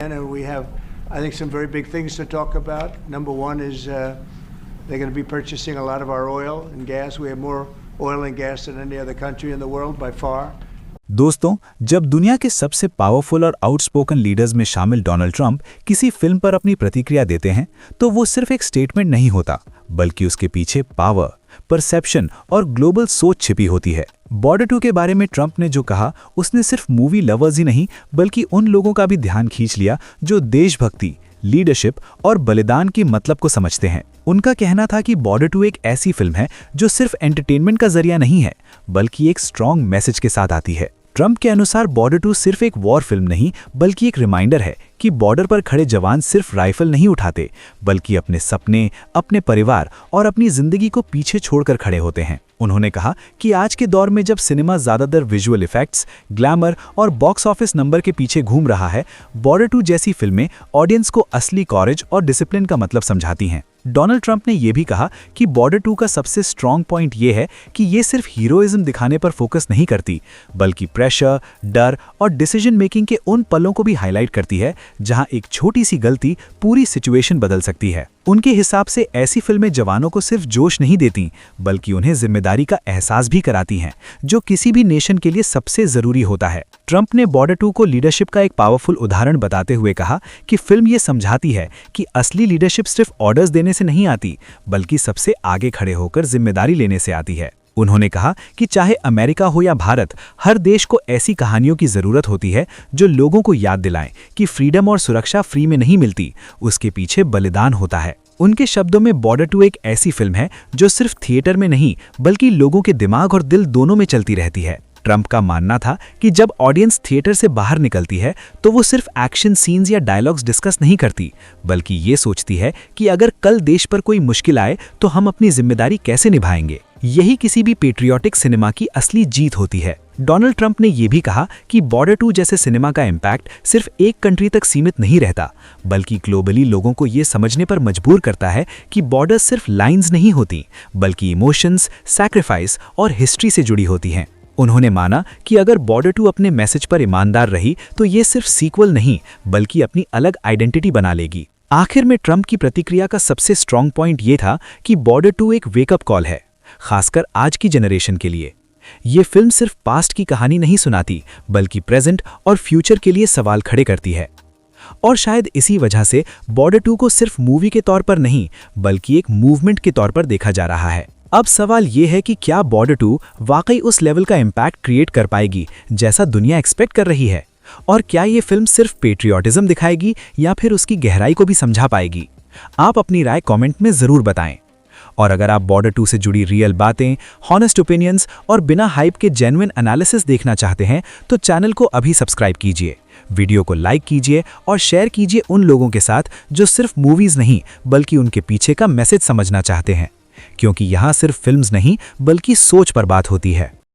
And we have, I think, some very big things to talk about. Number one is they're going to be purchasing a lot of our oil and gas. We have more oil and gas than any other country in the world by far. दोस्तों, जब दुनिया के सबसे powerful और outspoken leaders में शामिल Donald Trump किसी film पर अपनी प्रतिक्रिया देते हैं, तो वो सिर्फ एक स्टेटमेंट नहीं होता, बल्कि उसके पीछे पावर, परसेप्शन और ग्लोबल सोच छिपी होती है। बॉर्डर 2 के बारे में ट्रंप ने जो कहा, उसने सिर्फ मूवी लवर्स ही नहीं, बल्कि उन लोगों का भी ध्यान खींच लिया जो देशभक्ति, लीडरशिप और बलिदान की मतलब को समझते हैं। उनका कहना था कि बॉर्डर 2 एक ऐसी फिल्म है जो सिर्फ एंटरटेनमेंट का जरिया नहीं है, बल्कि एक स्ट्रॉन्ग मैसेज के साथ आती है। ट्रंप के अनुसार बॉर्डर 2 सिर्फ एक वॉर फिल्म नहीं, बल्कि एक रिमाइंडर है कि बॉर्डर पर खड़े जवान सिर्फ राइफल नहीं उठाते, बल्कि अपने सपने, अपने परिवार और अपनी जिंदगी को पीछे छोड़कर खड़े होते हैं। उन्होंने कहा कि आज के दौर में जब सिनेमा ज़्यादातर विजुअल इफेक्ट्स, ग्लैमर और बॉक्स ऑफिस नंबर के पीछे घूम रहा है, बॉर्डर 2 जैसी फिल्में ऑडियंस को असली कॉरेज और डिसिप्लिन का मतलब समझाती हैं। डोनाल्ड ट्रंप ने यह भी कहा कि बॉर्डर 2 का सबसे स्ट्रॉन्ग पॉइंट यह है कि ये सिर्फ हीरोइज्म दिखाने पर फोकस नहीं करती, बल्कि प्रेशर, डर और डिसीजन मेकिंग के उन पलों को भी हाईलाइट करती है जहां एक छोटी सी गलती पूरी सिचुएशन बदल सकती है। उनके हिसाब से ऐसी फिल्में जवानों को सिर्फ जोश नहीं देती, बल्कि उन्हें जिम्मेदारी का एहसास भी कराती हैं, जो किसी भी नेशन के लिए सबसे जरूरी होता है। ट्रंप ने बॉर्डर 2 को लीडरशिप का एक पावरफुल उदाहरण बताते हुए कहा कि फिल्म ये समझाती है कि असली लीडरशिप सिर्फ ऑर्डर्स देने से नहीं आती, बल्कि सबसे आगे खड़े होकर जिम्मेदारी लेने से आती है। उन्होंने कहा कि चाहे अमेरिका हो या भारत, हर देश को ऐसी कहानियों की जरूरत होती है जो लोगों को याद दिलाएं कि फ्रीडम और सुरक्षा फ्री में नहीं मिलती, उसके पीछे बलिदान होता है। उनके शब्दों में बॉर्डर 2 एक ऐसी फिल्म है जो सिर्फ थिएटर में नहीं, बल्कि लोगों के दिमाग और दिल दोनों में चलती रहती है। ट्रंप का मानना था कि जब ऑडियंस थिएटर से बाहर निकलती है, तो वो सिर्फ एक्शन सीन्स या डायलॉग्स डिस्कस नहीं करती, बल्कि ये सोचती है कि अगर कल देश पर कोई मुश्किल आए तो हम अपनी जिम्मेदारी कैसे निभाएंगे। यही किसी भी पेट्रियोटिक सिनेमा की असली जीत होती है। डोनाल्ड ट्रंप ने यह भी कहा कि बॉर्डर 2 जैसे सिनेमा का इम्पैक्ट सिर्फ एक कंट्री तक सीमित नहीं रहता, बल्कि ग्लोबली लोगों को ये समझने पर मजबूर करता है कि बॉर्डर सिर्फ लाइंस नहीं होती, बल्कि इमोशंस, सैक्रिफाइस और हिस्ट्री से जुड़ी होती हैं। उन्होंने माना कि अगर बॉर्डर 2 अपने मैसेज पर ईमानदार रही, तो ये सिर्फ सीक्वल नहीं, बल्कि अपनी अलग आइडेंटिटी बना लेगी। आखिर में ट्रंप की प्रतिक्रिया का सबसे स्ट्रॉन्ग पॉइंट ये था कि बॉर्डर 2 एक वेकअप कॉल है, खासकर आज की जनरेशन के लिए। ये फिल्म सिर्फ पास्ट की कहानी नहीं सुनाती, बल्कि प्रेजेंट और फ्यूचर के लिए सवाल खड़े करती है। और शायद इसी वजह से बॉर्डर 2 को सिर्फ मूवी के तौर पर नहीं, बल्कि एक मूवमेंट के तौर पर देखा जा रहा है। अब सवाल ये है कि क्या बॉर्डर 2 वाकई उस लेवल का इम्पैक्ट क्रिएट कर पाएगी जैसा दुनिया एक्सपेक्ट कर रही है? और क्या ये फिल्म सिर्फ पेट्रियोटिज्म दिखाएगी या फिर उसकी गहराई को भी समझा पाएगी? आप अपनी राय कमेंट में ज़रूर बताएं। और अगर आप बॉर्डर 2 से जुड़ी रियल बातें, हॉनेस्ट ओपिनियंस और बिना हाइप के जेन्युइन एनालिसिस देखना चाहते हैं, तो चैनल को अभी सब्सक्राइब कीजिए, वीडियो को लाइक कीजिए और शेयर कीजिए उन लोगों के साथ जो सिर्फ मूवीज़ नहीं, बल्कि उनके पीछे का मैसेज समझना चाहते हैं। क्योंकि यहाँ सिर्फ फिल्म्स नहीं, बल्कि सोच पर बात होती है।